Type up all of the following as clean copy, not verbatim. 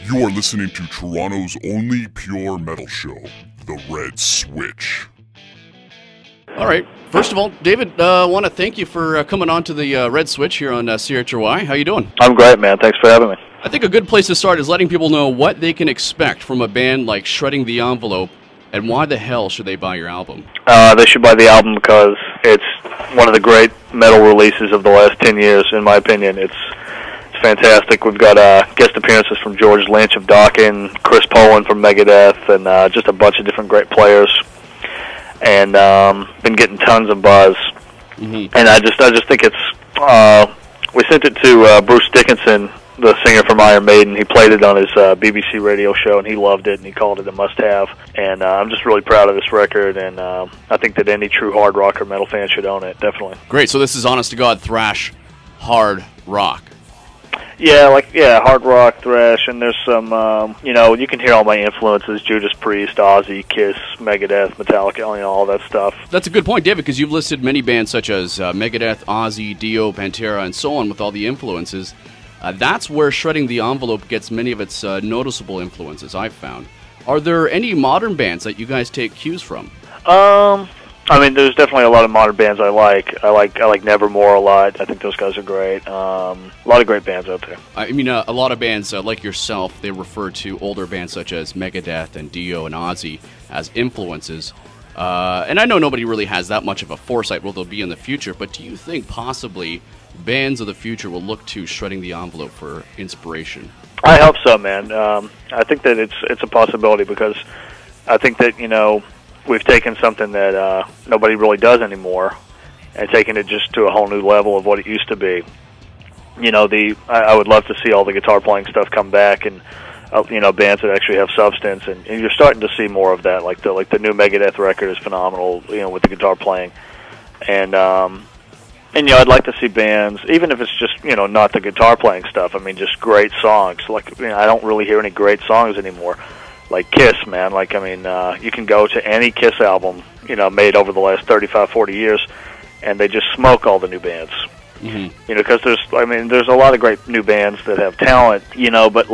You are listening to Toronto's only pure metal show, The Red Switch. All right. First of all, David, I want to thank you for coming on to the Red Switch here on CHRY. How you doing? I'm great, man. Thanks for having me. I think a good place to start is letting people know what they can expect from a band like Shredding the Envelope, and why the hell should they buy your album? They should buy the album because it's one of the great metal releases of the last 10 years, in my opinion. It's fantastic. We've got guest appearances from George Lynch of Dokken, Chris Poland from Megadeth, and just a bunch of different great players. And been getting tons of buzz. And I just think it's. We sent it to Bruce Dickinson, the singer from Iron Maiden. He played it on his BBC radio show, and he loved it, and he called it a must-have. And I'm just really proud of this record, and I think that any true hard rock or metal fan should own it, definitely. Great. So this is honest-to-God thrash, hard rock. Yeah, hard rock, thrash, and there's some, you can hear all my influences: Judas Priest, Ozzy, Kiss, Megadeth, Metallica, all that stuff. That's a good point, David, because you've listed many bands such as Megadeth, Ozzy, Dio, Pantera, and so on with all the influences. That's where Shredding the Envelope gets many of its noticeable influences, I've found. Are there any modern bands that you guys take cues from? There's definitely a lot of modern bands I like. I like Nevermore a lot. I think those guys are great. A lot of great bands out there. I mean, a lot of bands like yourself, they refer to older bands such as Megadeth and Dio and Ozzy as influences. And I know nobody really has that much of a foresight what they'll be in the future, but do you think possibly bands of the future will look to Shredding the Envelope for inspiration? I hope so, man. I think that it's a possibility because I think that, we've taken something that nobody really does anymore and taken it just to a whole new level of what it used to be. I would love to see all the guitar playing stuff come back and bands that actually have substance, and you're starting to see more of that. Like the new Megadeth record is phenomenal, with the guitar playing, and I'd like to see bands, even if it's just not the guitar playing stuff. I mean, just great songs. Like I don't really hear any great songs anymore. Like Kiss, man. You can go to any Kiss album, made over the last 35, 40 years, and they just smoke all the new bands. Because there's a lot of great new bands that have talent, but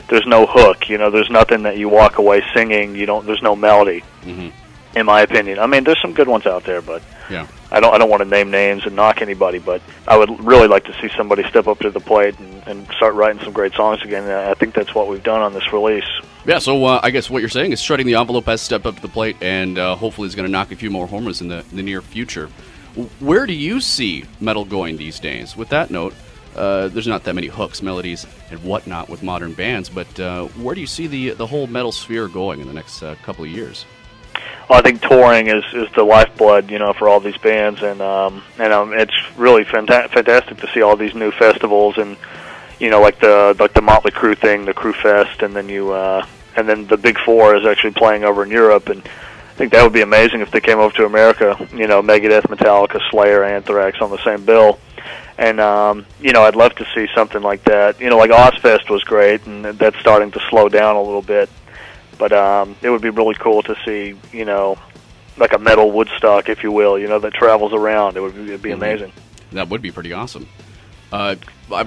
there's no hook. There's nothing that you walk away singing. There's no melody. In my opinion. There's some good ones out there, but yeah. I don't want to name names and knock anybody, but I would really like to see somebody step up to the plate and start writing some great songs again. And I think that's what we've done on this release. Yeah, so I guess what you're saying is Shredding the Envelope has stepped up to the plate and hopefully is going to knock a few more homers in the near future. Where do you see metal going these days? With that note, there's not that many hooks, melodies, and whatnot with modern bands, but where do you see the whole metal sphere going in the next couple of years? Well, I think touring is the lifeblood, for all these bands, and it's really fantastic to see all these new festivals, and like the Motley Crue thing, the Crue Fest, and then the Big Four is actually playing over in Europe, and I think that would be amazing if they came over to America. Megadeth, Metallica, Slayer, Anthrax on the same bill, and I'd love to see something like that. Like Ozfest was great, and that's starting to slow down a little bit. But it would be really cool to see, like a metal Woodstock, if you will, that travels around. It'd be amazing. That would be pretty awesome. I'm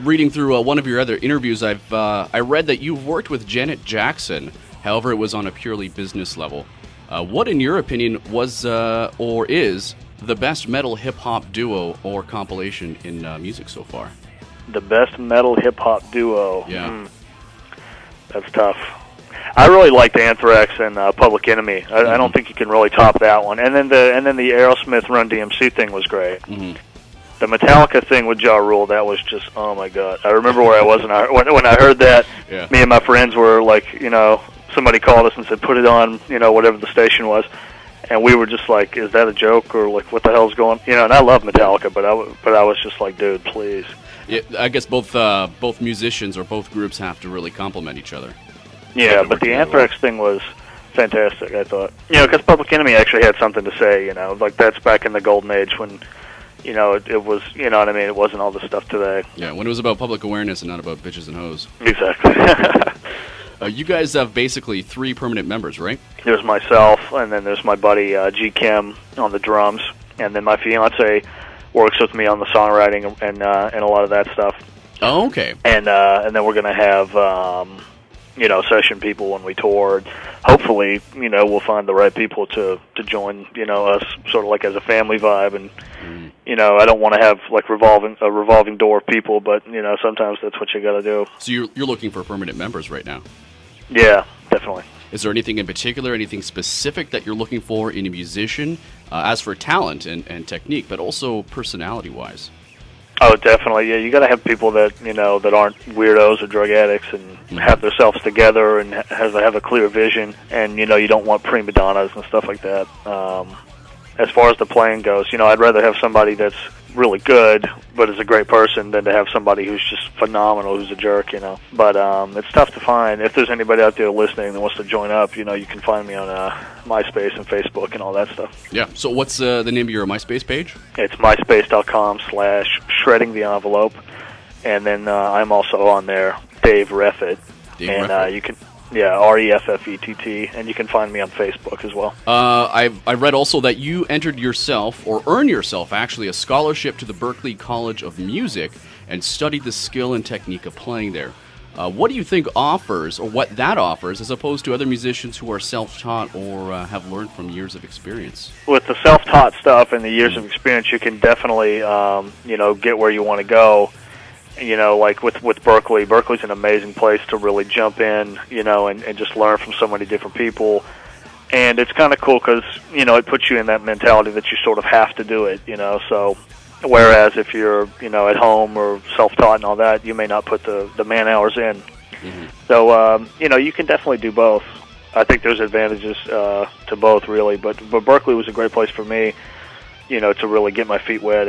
reading through one of your other interviews. I read that you've worked with Janet Jackson. However, it was on a purely business level. What, in your opinion, was or is the best metal hip-hop duo or compilation in music so far? The best metal hip-hop duo? Yeah. That's tough. I really liked Anthrax and Public Enemy. I don't think you can really top that one. And then the Aerosmith Run DMC thing was great. The Metallica thing with Ja Rule, that was just, oh my God. I remember where I was when I heard that. Yeah. Me and my friends were like, somebody called us and said, put it on, whatever the station was. And we were just like, is that a joke, or like, what the hell's going? And I love Metallica, but I was just like, dude, please. Yeah, I guess both musicians or both groups have to really complement each other. Yeah, but the Anthrax thing was fantastic, I thought. Because Public Enemy actually had something to say, like that's back in the golden age when, it was, what I mean, it wasn't all the stuff today. Yeah, when it was about public awareness and not about bitches and hoes. Exactly. You guys have basically 3 permanent members, right? There's myself, and then there's my buddy G. Kim on the drums, and then my fiance works with me on the songwriting and a lot of that stuff. Oh, okay. And then we're going to have... session people when we tour. Hopefully, we'll find the right people to join, us sort of like as a family vibe. And, I don't want to have like a revolving door of people, but, sometimes that's what you got to do. So you're looking for permanent members right now? Yeah, definitely. Is there anything in particular, anything specific that you're looking for in a musician, as for talent and technique, but also personality-wise? Oh, definitely. Yeah, you got to have people that that aren't weirdos or drug addicts and have themselves together and have a clear vision. And you don't want prima donnas and stuff like that. As far as the playing goes, I'd rather have somebody that's really good but is a great person than to have somebody who's just phenomenal, who's a jerk. But it's tough to find. If there's anybody out there listening that wants to join up, you can find me on MySpace and Facebook and all that stuff. Yeah. So what's the name of your MySpace page? It's myspace.com/shreddingtheenvelope, and then I'm also on there, Dave Reffett. Reffett. You can. Yeah, Reffett, and you can find me on Facebook as well. I read also that you earned yourself actually, a scholarship to the Berklee College of Music and studied the skill and technique of playing there. What do you think offers, or what that offers, as opposed to other musicians who are self-taught or have learned from years of experience? With the self-taught stuff and the years of experience, you can definitely, get where you want to go. Like with Berklee. Berklee's an amazing place to really jump in, and just learn from so many different people. And it's kind of cool because, it puts you in that mentality that you sort of have to do it, So, whereas if you're, at home or self-taught and all that, you may not put the man hours in. So, you can definitely do both. I think there's advantages to both, really. But Berklee was a great place for me, to really get my feet wet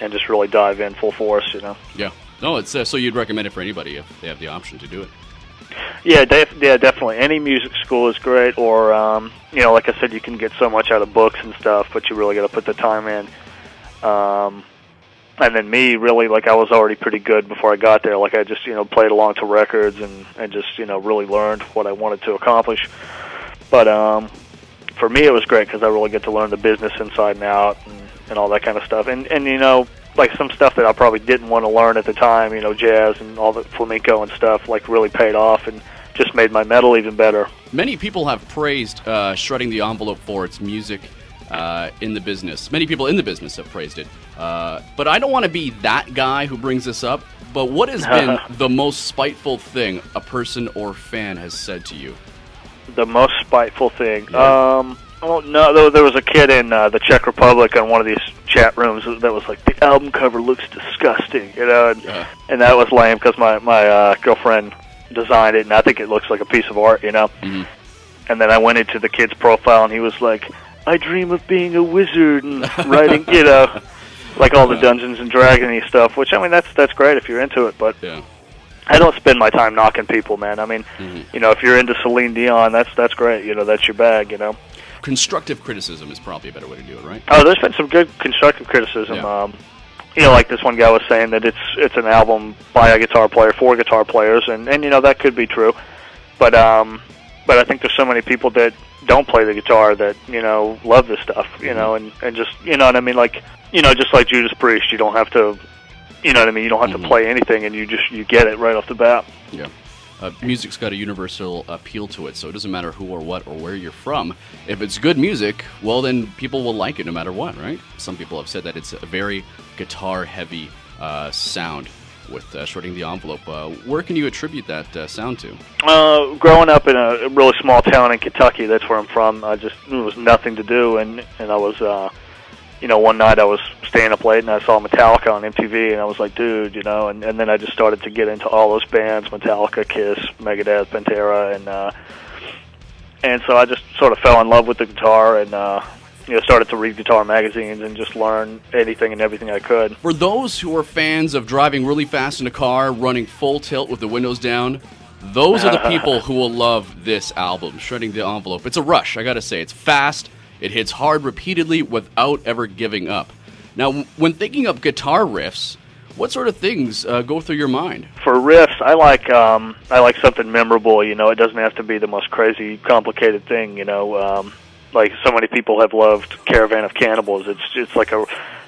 and just really dive in full force, Yeah. No, it's so you'd recommend it for anybody if they have the option to do it. Yeah, definitely. Any music school is great, or like I said, you can get so much out of books and stuff, but you really got to put the time in. And then me, really, like I was already pretty good before I got there. Like I just played along to records and just really learned what I wanted to accomplish. But for me, it was great because I really get to learn the business inside and out and all that kind of stuff. And like some stuff that I probably didn't want to learn at the time, jazz and all the flamenco and stuff, like really paid off and just made my metal even better. Many people have praised Shredding the Envelope for its music in the business. Many people in the business have praised it. But I don't want to be that guy who brings this up, but what has been the most spiteful thing a person or fan has said to you? The most spiteful thing? Yeah. Oh, no, there was a kid in the Czech Republic on one of these chat rooms that was like, the album cover looks disgusting, and that was lame because my girlfriend designed it, and I think it looks like a piece of art, And then I went into the kid's profile, and he was like, I dream of being a wizard and writing, like all the Dungeons and Dragons stuff, which, I mean, that's great if you're into it, but I don't spend my time knocking people, man. I mean, if you're into Celine Dion, that's great, that's your bag, Constructive criticism is probably a better way to do it, right? Oh, there's been some good constructive criticism. Yeah. Like this one guy was saying that it's an album by a guitar player for guitar players, and that could be true. But I think there's so many people that don't play the guitar that love this stuff, and just what I mean, like just like Judas Priest, you don't have to, what I mean, you don't have to play anything, and you get it right off the bat. Yeah. Music's got a universal appeal to it, so it doesn't matter who or what or where you're from. If it's good music, well, then people will like it no matter what, right? Some people have said that it's a very guitar-heavy sound with Shredding the Envelope. Where can you attribute that sound to? Growing up in a really small town in Kentucky, that's where I'm from, there was nothing to do, and I was... one night I was staying up late and I saw Metallica on MTV and I was like, dude, and then I just started to get into all those bands, Metallica, Kiss, Megadeth, Pantera, and so I just sort of fell in love with the guitar and, started to read guitar magazines and just learn anything and everything I could. For those who are fans of driving really fast in a car, running full tilt with the windows down, those are the people who will love this album, Shredding the Envelope. It's a rush, I gotta say. It's fast. It hits hard repeatedly without ever giving up. Now, when thinking of guitar riffs, what sort of things go through your mind? For riffs, I like something memorable. It doesn't have to be the most crazy, complicated thing. Like so many people have loved Caravan of Cannibals. It's like a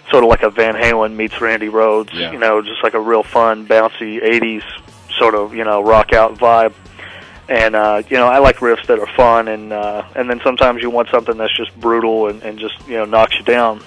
sort of like a Van Halen meets Randy Rhoads. Yeah. Just like a real fun, bouncy '80s sort of rock out vibe. And I like riffs that are fun, and then sometimes you want something that's just brutal and just knocks you down.